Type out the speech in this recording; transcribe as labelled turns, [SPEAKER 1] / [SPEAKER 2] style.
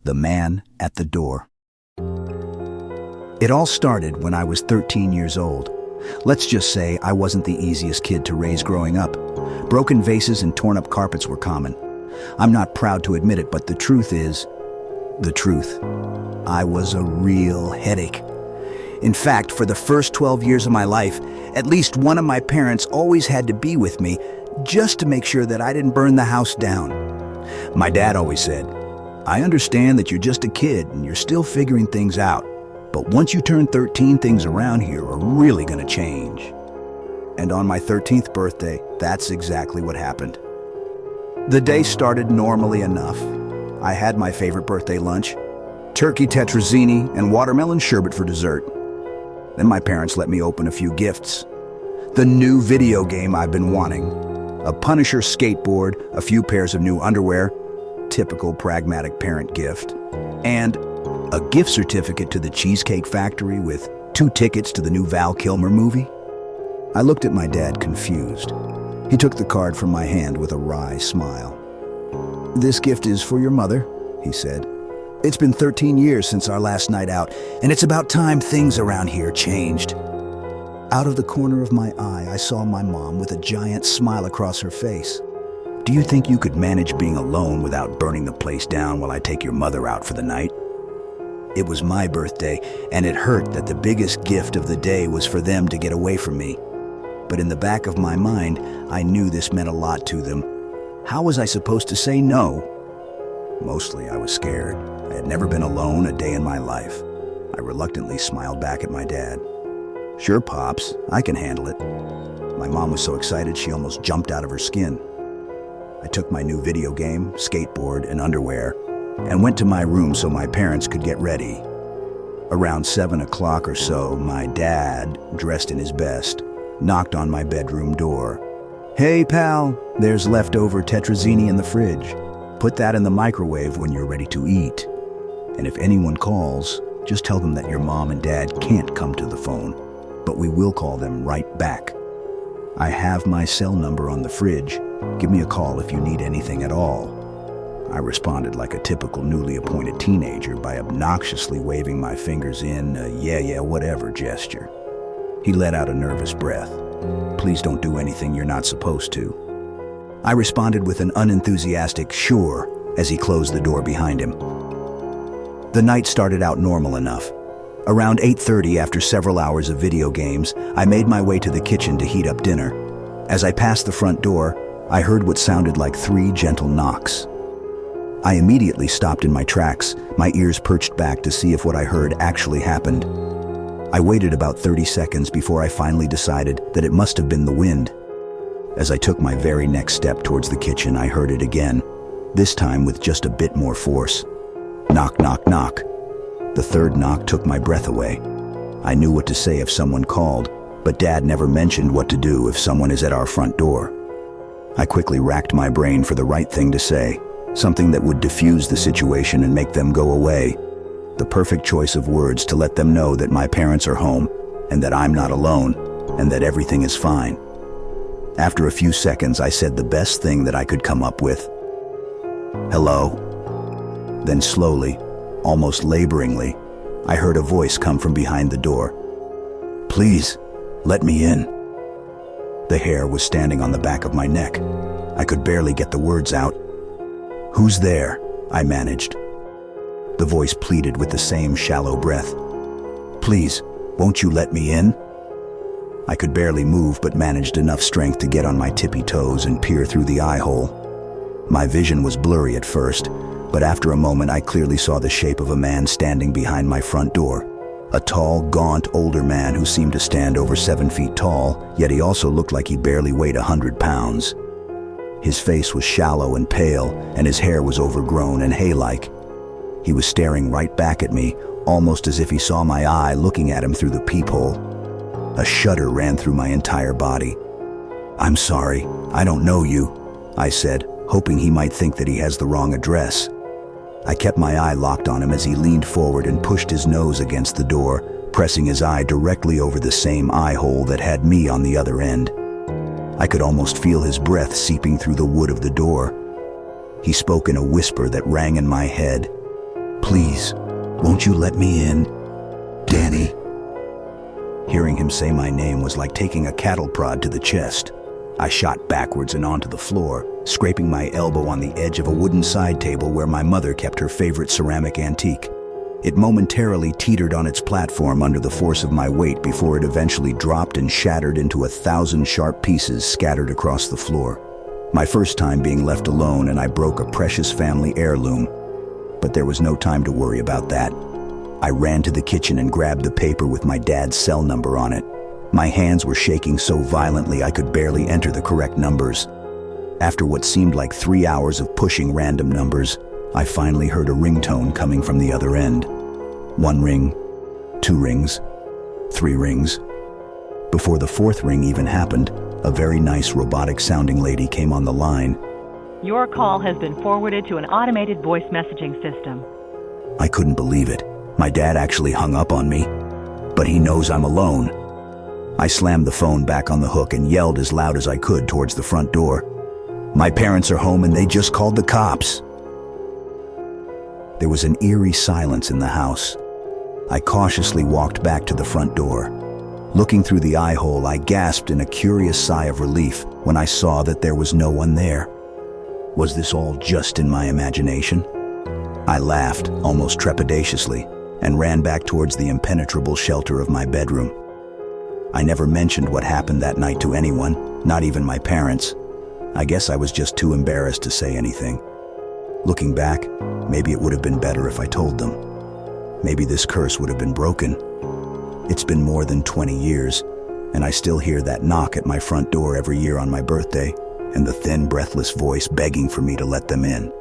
[SPEAKER 1] The Man at the Door. It all started when I was 13 years old. Let's just say I wasn't the easiest kid to raise growing up. Broken vases and torn up carpets were common. I'm not proud to admit it, but the truth is, the truth. I was a real headache. In fact, for the first 12 years of my life, at least one of my parents always had to be with me just to make sure that I didn't burn the house down. My dad always said, "I understand that you're just a kid and you're still figuring things out, but once you turn 13, things around here are really gonna change." And on my 13th birthday, that's exactly what happened. The day started normally enough. I had my favorite birthday lunch, turkey tetrazzini and watermelon sherbet for dessert. Then my parents let me open a few gifts. The new video game I've been wanting, a Punisher skateboard, a few pairs of new underwear, typical pragmatic parent gift, and a gift certificate to the Cheesecake Factory with 2 tickets to the new Val Kilmer movie. I looked at my dad confused. He took the card from my hand with a wry smile. "This gift is for your mother," he said. "It's been 13 years since our last night out, and it's about time things around here changed." Out of the corner of my eye, I saw my mom with a giant smile across her face. "Do you think you could manage being alone without burning the place down while I take your mother out for the night?" It was my birthday, and it hurt that the biggest gift of the day was for them to get away from me. But in the back of my mind, I knew this meant a lot to them. How was I supposed to say no? Mostly I was scared. I had never been alone a day in my life. I reluctantly smiled back at my dad. "Sure, Pops, I can handle it." My mom was so excited she almost jumped out of her skin. I took my new video game, skateboard, and underwear and went to my room so my parents could get ready. Around 7 o'clock or so, my dad, dressed in his best, knocked on my bedroom door. "Hey, pal, there's leftover tetrazzini in the fridge. Put that in the microwave when you're ready to eat. And if anyone calls, just tell them that your mom and dad can't come to the phone, but we will call them right back. I have my cell number on the fridge. Give me a call if you need anything at all." I responded like a typical newly appointed teenager by obnoxiously waving my fingers in a yeah, whatever gesture. He let out a nervous breath. "Please don't do anything you're not supposed to." I responded with an unenthusiastic sure as he closed the door behind him. The night started out normal enough. Around 8:30, after several hours of video games, I made my way to the kitchen to heat up dinner. As I passed the front door, I heard what sounded like 3 gentle knocks. I immediately stopped in my tracks, my ears perched back to see if what I heard actually happened. I waited about 30 seconds before I finally decided that it must have been the wind. As I took my very next step towards the kitchen, I heard it again, this time with just a bit more force. Knock, knock, knock. The 3rd knock took my breath away. I knew what to say if someone called, but Dad never mentioned what to do if someone is at our front door. I quickly racked my brain for the right thing to say, something that would diffuse the situation and make them go away. The perfect choice of words to let them know that my parents are home, and that I'm not alone, and that everything is fine. After a few seconds, I said the best thing that I could come up with. "Hello?" Then slowly, almost laboringly, I heard a voice come from behind the door. "Please, let me in." The hair was standing on the back of my neck. I could barely get the words out. "Who's there?" I managed. The voice pleaded with the same shallow breath. "Please, won't you let me in?" I could barely move but managed enough strength to get on my tippy toes and peer through the eye hole. My vision was blurry at first, but after a moment I clearly saw the shape of a man standing behind my front door. A tall, gaunt, older man who seemed to stand over 7 feet tall, yet he also looked like he barely weighed 100 pounds. His face was shallow and pale, and his hair was overgrown and hay-like. He was staring right back at me, almost as if he saw my eye looking at him through the peephole. A shudder ran through my entire body. "I'm sorry, I don't know you," I said, hoping he might think that he has the wrong address. I kept my eye locked on him as he leaned forward and pushed his nose against the door, pressing his eye directly over the same eye hole that had me on the other end. I could almost feel his breath seeping through the wood of the door. He spoke in a whisper that rang in my head. Please, won't you let me in? Danny. Hearing him say my name was like taking a cattle prod to the chest. I shot backwards and onto the floor, scraping my elbow on the edge of a wooden side table where my mother kept her favorite ceramic antique. It momentarily teetered on its platform under the force of my weight before it eventually dropped and shattered into 1,000 sharp pieces scattered across the floor. My first time being left alone, and I broke a precious family heirloom. But there was no time to worry about that. I ran to the kitchen and grabbed the paper with my dad's cell number on it. My hands were shaking so violently I could barely enter the correct numbers. After what seemed like 3 hours of pushing random numbers, I finally heard a ringtone coming from the other end. 1 ring, 2 rings, 3 rings. Before the 4th ring even happened, a very nice robotic-sounding lady came on the line.
[SPEAKER 2] Your call has been forwarded to an automated voice messaging system.
[SPEAKER 1] I couldn't believe it. My dad actually hung up on me, but he knows I'm alone. I slammed the phone back on the hook and yelled as loud as I could towards the front door. My parents are home and they just called the cops. There was an eerie silence in the house. I cautiously walked back to the front door. Looking through the eye hole, I gasped in a curious sigh of relief when I saw that there was no one there. Was this all just in my imagination? I laughed, almost trepidatiously, and ran back towards the impenetrable shelter of my bedroom. I never mentioned what happened that night to anyone, not even my parents. I guess I was just too embarrassed to say anything. Looking back, maybe it would have been better if I told them. Maybe this curse would have been broken. It's been more than 20 years, and I still hear that knock at my front door every year on my birthday, and the thin, breathless voice begging for me to let them in.